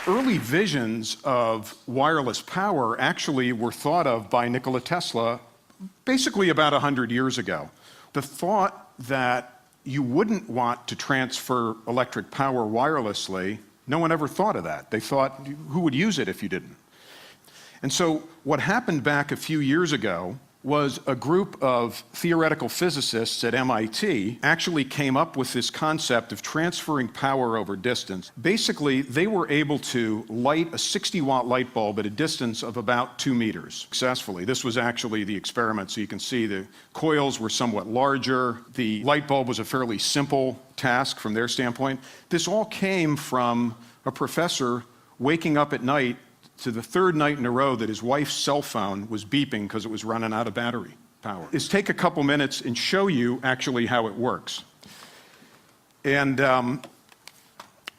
early visions of wireless power actually were thought of by Nikola Tesla basically about 100 years ago. The thought that you wouldn't want to transfer electric power wirelessly, no one ever thought of that. They thought, who would use it if you didn't? And so what happened back a few years ago was a group of theoretical physicists at MIT actually came up with this concept of transferring power over distance. Basically, they were able to light a 60-watt light bulb at a distance of about 2 meters successfully. This was actually the experiment, so you can see the coils were somewhat larger. The light bulb was a fairly simple task from their standpoint. This all came from a professor waking up at night to the third night in a row that his wife's cell phone was beeping because it was running out of battery power. Is take a couple minutes and show you actually how it works. And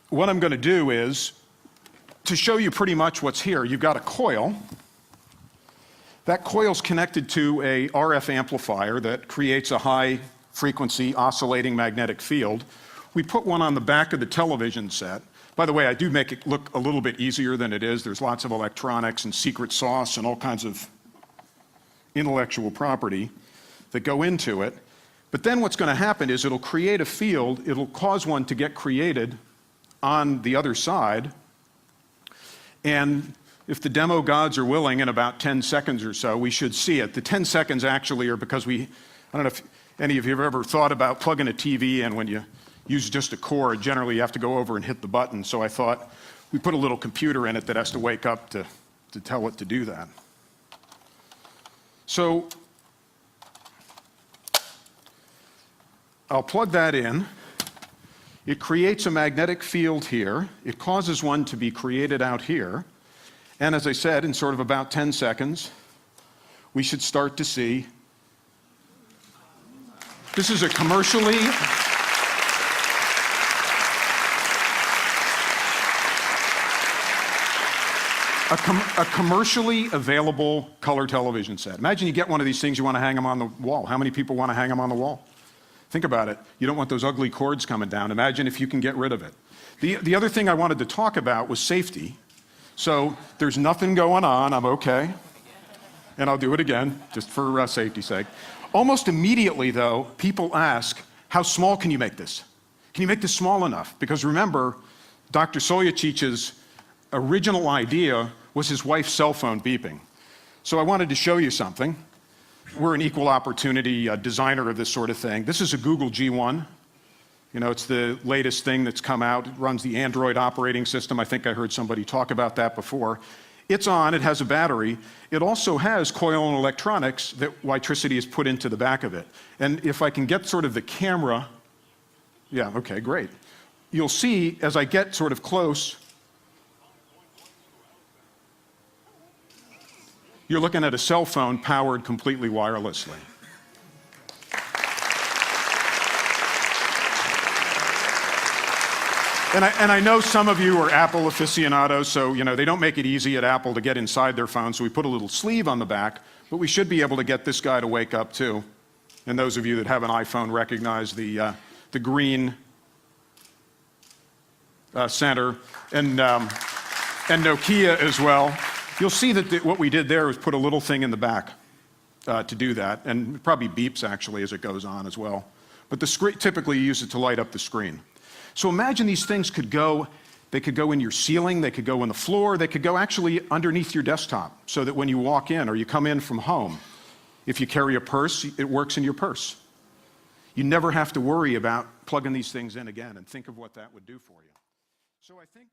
what I'm going to do is to show you pretty much what's here. You've got a coil. That coil's connected to a RF amplifier that creates a high frequency oscillating magnetic field. We put one on the back of the television set. By the way, I do make it look a little bit easier than it is. There's lots of electronics and secret sauce and all kinds of intellectual property that go into it. But then what's going to happen is it'll create a field, it'll cause one to get created on the other side. And if the demo gods are willing, in about 10 seconds or so, we should see it. The 10 seconds actually are because I don't know if any of you have ever thought about plugging a TV in when you use just a cord. Generally, you have to go over and hit the button. So I thought we put a little computer in it that has to wake up to tell it to do that. So I'll plug that in. It creates a magnetic field here. It causes one to be created out here. And as I said, in sort of about 10 seconds, we should start to see. This is a commercially available color television set. Imagine you get one of these things, you want to hang them on the wall. How many people want to hang them on the wall? Think about it. You don't want those ugly cords coming down. Imagine if you can get rid of it. The other thing I wanted to talk about was safety. So there's nothing going on. I'm okay. And I'll do it again, just for safety's sake. Almost immediately, though, people ask, how small can you make this? Can you make this small enough? Because remember, Dr. Soyachic's original idea was his wife's cell phone beeping. So I wanted to show you something. We're an equal opportunity designer of this sort of thing. This is a Google G1. You know, it's the latest thing that's come out. It runs the Android operating system. I think I heard somebody talk about that before. It's on, it has a battery. It also has coil and electronics that WiTricity has put into the back of it. And if I can get sort of the camera, yeah, okay, great. You'll see as I get sort of close, you're looking at a cell phone powered completely wirelessly. And I know some of you are Apple aficionados, so they don't make it easy at Apple to get inside their phone, so we put a little sleeve on the back, but we should be able to get this guy to wake up too. And those of you that have an iPhone recognize the green center, and Nokia as well. You'll see that what we did there was put a little thing in the back to do that, and it probably beeps actually as it goes on as well. But the screen, typically you use it to light up the screen. So imagine these things could go in your ceiling, they could go in the floor, they could go actually underneath your desktop, so that when you walk in or you come in from home, if you carry a purse, it works in your purse. You never have to worry about plugging these things in again, and think of what that would do for you. So I think